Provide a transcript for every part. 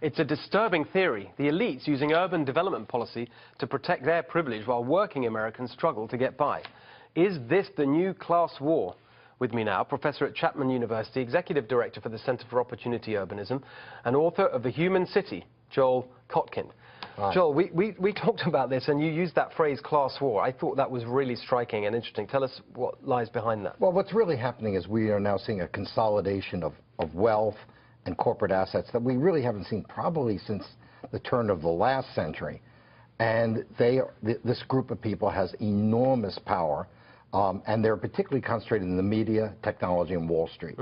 It's a disturbing theory. The elites using urban development policy to protect their privilege while working Americans struggle to get by. Is this the new class war? With me now, Professor at Chapman University, Executive Director for the Center for Opportunity Urbanism, and author of The Human City, Joel Kotkin. Hi. Joel, we talked about this, and you used that phrase, class war. I thought that was really striking and interesting. Tell us what lies behind that. Well, what's really happening is we are now seeing a consolidation of wealth and corporate assets that we really haven't seen probably since the turn of the last century. And this group of people has enormous power, and they're particularly concentrated in the media, technology, and Wall Street.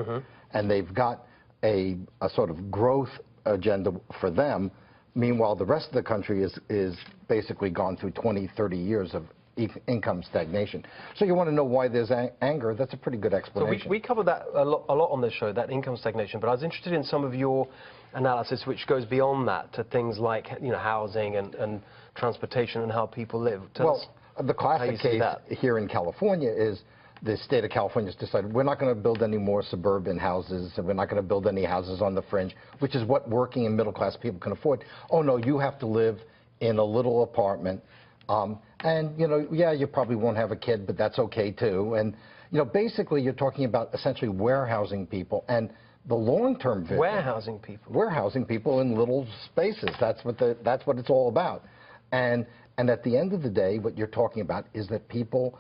And they've got a sort of growth agenda for them. Meanwhile, the rest of the country is basically gone through 20, 30 years of income stagnation. So you want to know why there's anger? That's a pretty good explanation. So we covered that a lot on this show, that income stagnation, but I was interested in some of your analysis which goes beyond that to things like, you know, housing and transportation and how people live. Well, the classic case here in California is the state of California has decided we're not going to build any more suburban houses, and we're not going to build any houses on the fringe, which is what working and middle-class people can afford. Oh, no, you have to live in a little apartment. And, you know, yeah, you probably won't have a kid, but that's okay, too. And, you know, basically you're talking about essentially warehousing people. And the long-term vision... Warehousing people? Warehousing people in little spaces. That's what it's all about. And at the end of the day, what you're talking about is that people...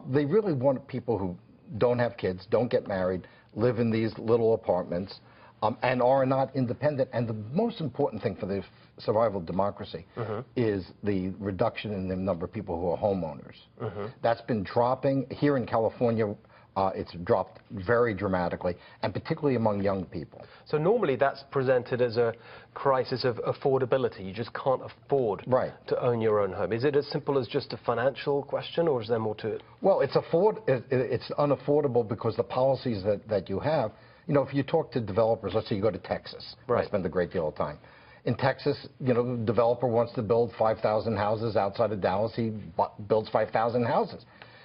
they really want people who don't have kids, don't get married, live in these little apartments, and are not independent. And the most important thing for the survival of democracy is the reduction in the number of people who are homeowners. That's been dropping. Here in California, it's dropped very dramatically, and particularly among young people. So normally that's presented as a crisis of affordability. You just can't afford to own your own home. Is it as simple as just a financial question, or is there more to it? Well, it's unaffordable because the policies that you have, you know, if you talk to developers, let's say you go to Texas, where I spend a great deal of time. In Texas, you know, the developer wants to build 5,000 houses outside of Dallas. He builds 5,000 houses.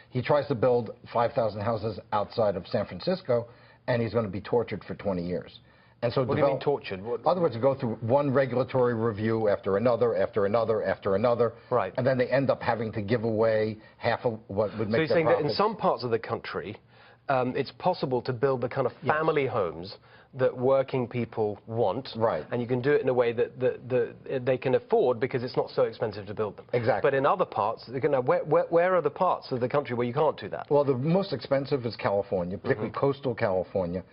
He tries to build 5,000 houses outside of San Francisco, and he's going to be tortured for 20 years. And so what do you mean tortured? In other words, you go through one regulatory review after another, after another, after another, and then they end up having to give away half of what would make their profits. So you're saying that in some parts of the country, it's possible to build the kind of family homes that working people want, and you can do it in a way that they can afford because it's not so expensive to build them. Exactly. But in other parts, where are the parts of the country where you can't do that? Well, the most expensive is California, particularly coastal California.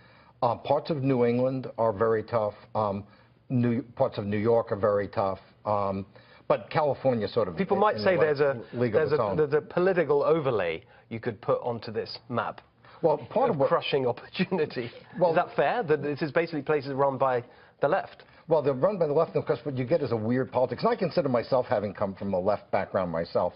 Parts of New England are very tough. Parts of New York are very tough. But California sort of... People might say there's a political overlay you could put onto this map. Well, part of crushing opportunity. Well, is that fair? That this is basically places run by the left? Well, they're run by the left, and of course, what you get is a weird politics. And I consider myself, having come from a left background myself,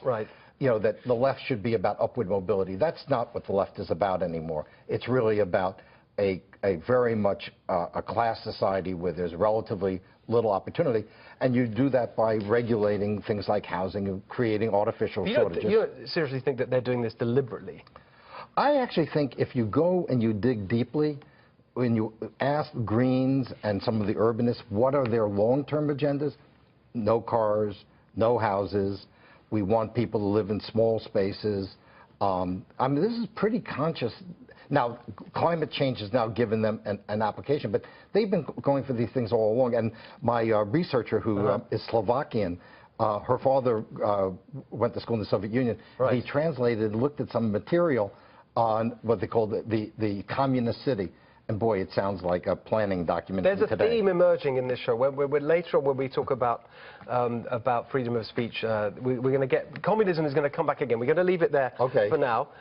you know, that the left should be about upward mobility. That's not what the left is about anymore. It's really about a very much a class society where there's relatively little opportunity, and you do that by regulating things like housing and creating artificial shortages. You don't seriously think that they're doing this deliberately? I actually think if you go and you dig deeply, when you ask Greens and some of the urbanists what are their long-term agendas, no cars, no houses, we want people to live in small spaces. I mean, this is pretty conscious. Now, climate change has now given them an application, but they've been going for these things all along. And my researcher, who is Slovakian, her father went to school in the Soviet Union. He translated and looked at some material on what they call the communist city. And boy, it sounds like a planning document today. There's a theme emerging in this show. Later on, when we talk about freedom of speech, we're going to get... Communism is going to come back again. We're going to leave it there for now.